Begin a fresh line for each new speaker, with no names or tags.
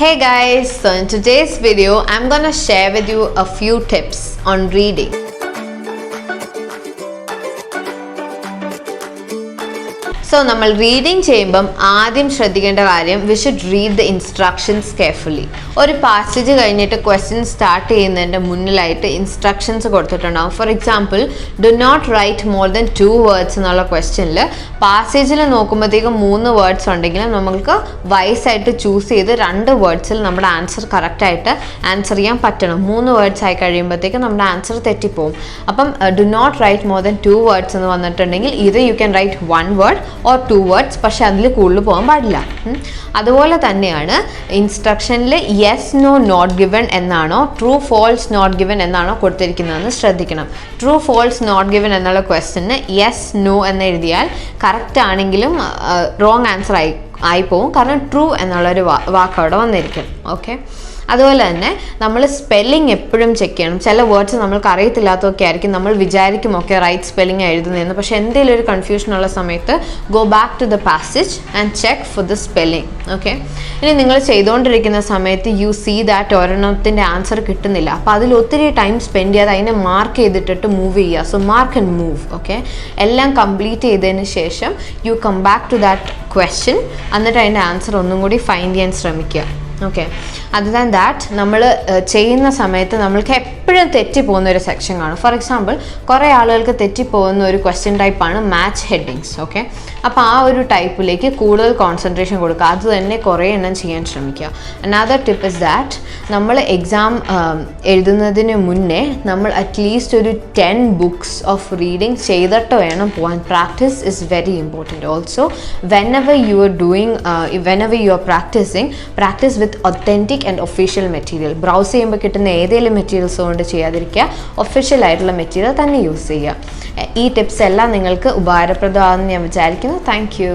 Hey guys, so in today's video I'm gonna share with you a few tips on reading. So നമ്മൾ reading ചെയ്യുമ്പം ആദ്യം ശ്രദ്ധിക്കേണ്ട കാര്യം we should read the instructions carefully. ഒരു passage കഴിഞ്ഞിട്ട് question start ചെയ്യുന്നതിൻ്റെ മുന്നിലായിട്ട് ഇൻസ്ട്രക്ഷൻസ് കൊടുത്തിട്ടുണ്ടാവും. For example do not write more than 2 words എന്നുള്ള ക്വസ്റ്റ്യനിൽ പാസേജിൽ നോക്കുമ്പോഴത്തേക്കും 3 words ഉണ്ടെങ്കിലും നമുക്ക് വൈസായിട്ട് ചൂസ് ചെയ്ത് 2 wordsൽ നമ്മുടെ ആൻസർ കറക്റ്റായിട്ട് ആൻസർ ചെയ്യാൻ പറ്റണം. 3 words ആയി കഴിയുമ്പോഴത്തേക്കും നമ്മുടെ ആൻസർ തെറ്റിപ്പോവും. അപ്പം do not write more than 2 words എന്ന് വന്നിട്ടുണ്ടെങ്കിൽ ഇത് you can write 1 word or 2 words, പക്ഷെ അതിൽ കൂടുതൽ പോകാൻ പാടില്ല. അതുപോലെ തന്നെയാണ് ഇൻസ്ട്രക്ഷനിൽ യെസ് നോ നോട്ട് ഗിവൺ എന്നാണോ ട്രൂ ഫോൾസ് നോട്ട് ഗിവൺ എന്നാണോ കൊടുത്തിരിക്കുന്നതെന്ന് ശ്രദ്ധിക്കണം. ട്രൂ ഫോൾസ് നോട്ട് ഗിവൺ എന്നുള്ള ക്വസ്റ്റ്യന് യെസ് നോ എന്ന് എഴുതിയാൽ കറക്റ്റ് ആണെങ്കിലും റോങ് ആൻസർ ആയിപ്പോവും, കാരണം ട്രൂ എന്നുള്ളൊരു വാക്ക് അവിടെ വന്നിരിക്കും. ഓക്കെ, അതുപോലെ തന്നെ നമ്മൾ സ്പെല്ലിംഗ് എപ്പോഴും ചെക്ക് ചെയ്യണം. ചില വേർഡ്സ് നമ്മൾക്ക് അറിയത്തില്ലാത്തതൊക്കെ ആയിരിക്കും, നമ്മൾ വിചാരിക്കും ഒക്കെ റൈറ്റ് സ്പെല്ലിംഗ് എഴുതുന്നതെന്ന്, പക്ഷേ എന്തെങ്കിലും ഒരു കൺഫ്യൂഷൻ ഉള്ള സമയത്ത് go back to the passage and check for the spelling. Okay, ഇനി നിങ്ങൾ ചെയ്തുകൊണ്ടിരിക്കുന്ന സമയത്ത് യു സീ ദാറ്റ് ഒരെണ്ണത്തിൻ്റെ ആൻസർ കിട്ടുന്നില്ല, അപ്പോൾ അതിൽ ഒത്തിരി ടൈം സ്പെൻഡ് ചെയ്യാതെ അതിനെ മാർക്ക് ചെയ്തിട്ടിട്ട് മൂവ് ചെയ്യുക. So mark and move. Okay, എല്ലാം കംപ്ലീറ്റ് ചെയ്തതിന് ശേഷം you come back to that question, എന്നിട്ട് അതിൻ്റെ ആൻസർ ഒന്നും കൂടി ഫൈൻഡ് ചെയ്യാൻ ശ്രമിക്കുക. ഓക്കെ, അതർ ദാൻ ദാറ്റ് നമ്മൾ ചെയ്യുന്ന സമയത്ത് നമ്മൾക്ക് എപ്പോഴും തെറ്റിപ്പോകുന്ന ഒരു സെക്ഷൻ കാണും. ഫോർ എക്സാമ്പിൾ കുറേ ആളുകൾക്ക് തെറ്റിപ്പോകുന്ന ഒരു ക്വസ്റ്റ്യൻ ടൈപ്പാണ് മാച്ച് ഹെഡിങ്സ്. ഓക്കെ, അപ്പോൾ ആ ഒരു ടൈപ്പിലേക്ക് കൂടുതൽ കോൺസെൻട്രേഷൻ കൊടുക്കുക, അത് തന്നെ കുറേ എണ്ണം ചെയ്യാൻ ശ്രമിക്കുക. അനദർ ടിപ്പ് ഇസ് ദാറ്റ് നമ്മൾ എക്സാം എഴുതുന്നതിന് മുന്നേ നമ്മൾ അറ്റ്ലീസ്റ്റ് ഒരു 10 books ഓഫ് റീഡിങ് ചെയ്തിട്ട് വേണം പോകാൻ. Practice is very important. Also whenever you are practising, practice with authentic and official material. Browse ചെയ്യുമ്പോൾ കിട്ടുന്ന ഏതെങ്കിലും മെറ്റീരിയൽസ് കൊണ്ട് ചെയ്യാതിരിക്കുക, ഒഫീഷ്യൽ ആയിട്ടുള്ള മെറ്റീരിയൽ തന്നെ യൂസ് ചെയ്യുക. ഈ ടിപ്സ് എല്ലാം നിങ്ങൾക്ക് ഉപകാരപ്രദമാണെന്ന് ഞാൻ വിചാരിക്കുന്നു. Thank you.